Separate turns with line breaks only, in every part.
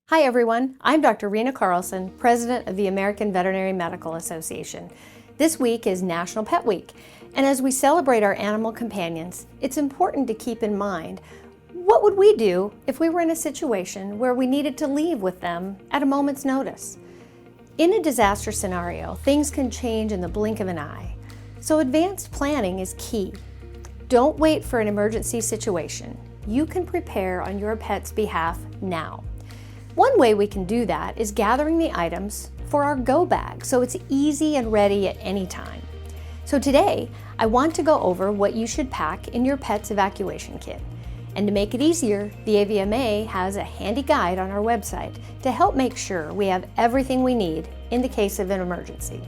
Hi everyone, I'm Dr. Rena Carlson, President of the American Veterinary Medical Association. This week is National Pet Week, and as we celebrate our animal companions, it's important to keep in mind, what would we do if we were in a situation where we needed to leave with them at a moment's notice? In a disaster scenario, things can change in the blink of an eye, so advanced planning is key. Don't wait for an emergency situation. You can prepare on your pet's behalf now. One way we can do that is gathering the items for our go bag so it's easy and ready at any time. So today, I want to go over what you should pack in your pet's evacuation kit. And to make it easier, the AVMA has a handy guide on our website to help make sure we have everything we need in the case of an emergency.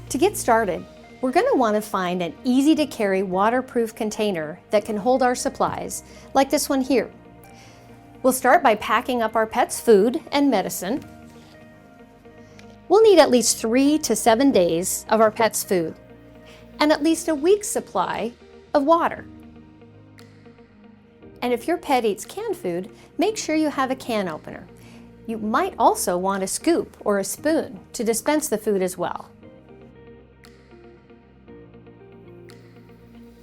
To get started, we're going to want to find an easy-to-carry waterproof container that can hold our supplies, like this one here. We'll start by packing up our pet's food and medicine. We'll need at least 3 to 7 days of our pet's food and at least a week's supply of water. And if your pet eats canned food, make sure you have a can opener. You might also want a scoop or a spoon to dispense the food as well.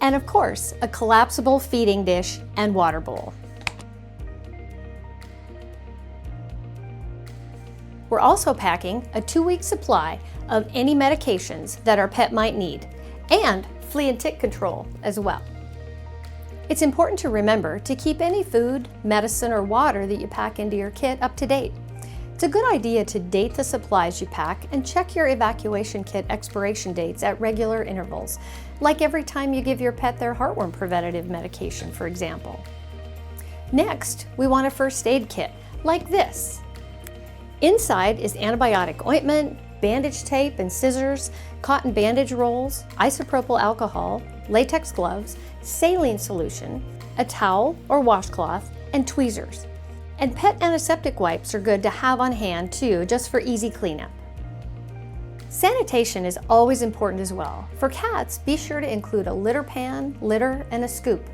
And of course, a collapsible feeding dish and water bowl. We're also packing a 2-week supply of any medications that our pet might need, and flea and tick control as well. It's important to remember to keep any food, medicine, or water that you pack into your kit up to date. It's a good idea to date the supplies you pack and check your evacuation kit expiration dates at regular intervals, like every time you give your pet their heartworm preventative medication, for example. Next, we want a first aid kit, like this. Inside is antibiotic ointment, bandage tape and scissors, cotton bandage rolls, isopropyl alcohol, latex gloves, saline solution, a towel or washcloth, and tweezers. And pet antiseptic wipes are good to have on hand too, just for easy cleanup. Sanitation is always important as well. For cats, be sure to include a litter pan, litter, and a scoop.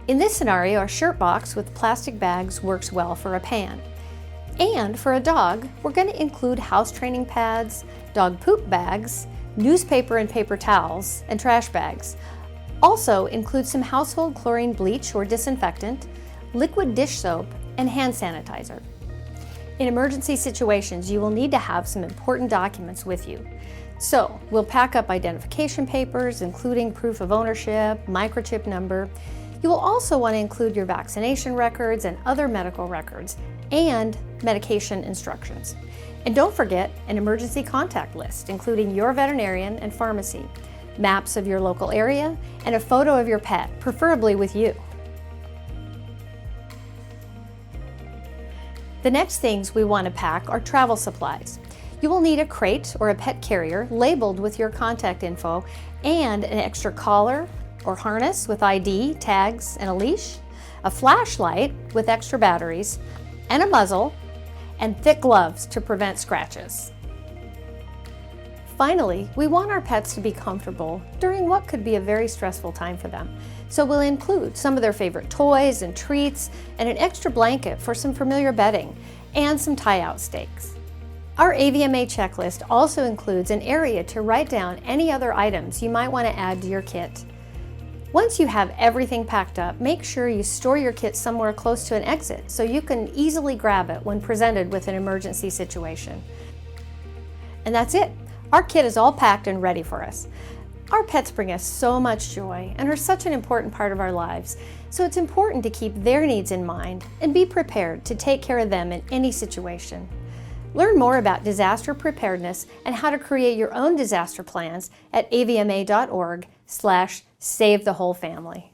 In this scenario, a shirt box with plastic bags works well for a pan. And for a dog, we're going to include house training pads, dog poop bags, newspaper and paper towels, and trash bags. Also include some household chlorine bleach or disinfectant, liquid dish soap, and hand sanitizer. In emergency situations, you will need to have some important documents with you. So we'll pack up identification papers, including proof of ownership, microchip number. You will also want to include your vaccination records and other medical records, and medication instructions. And don't forget an emergency contact list, including your veterinarian and pharmacy, maps of your local area, and a photo of your pet, preferably with you. The next things we want to pack are travel supplies. You will need a crate or a pet carrier labeled with your contact info and an extra collar or harness with ID, tags, and a leash, a flashlight with extra batteries, and a muzzle, and thick gloves to prevent scratches. Finally, we want our pets to be comfortable during what could be a very stressful time for them. So we'll include some of their favorite toys and treats, and an extra blanket for some familiar bedding, and some tie-out stakes. Our AVMA checklist also includes an area to write down any other items you might want to add to your kit. Once you have everything packed up, make sure you store your kit somewhere close to an exit so you can easily grab it when presented with an emergency situation. And that's it. Our kit is all packed and ready for us. Our pets bring us so much joy and are such an important part of our lives, so it's important to keep their needs in mind and be prepared to take care of them in any situation. Learn more about disaster preparedness and how to create your own disaster plans at avma.org/SaveTheWholeFamily.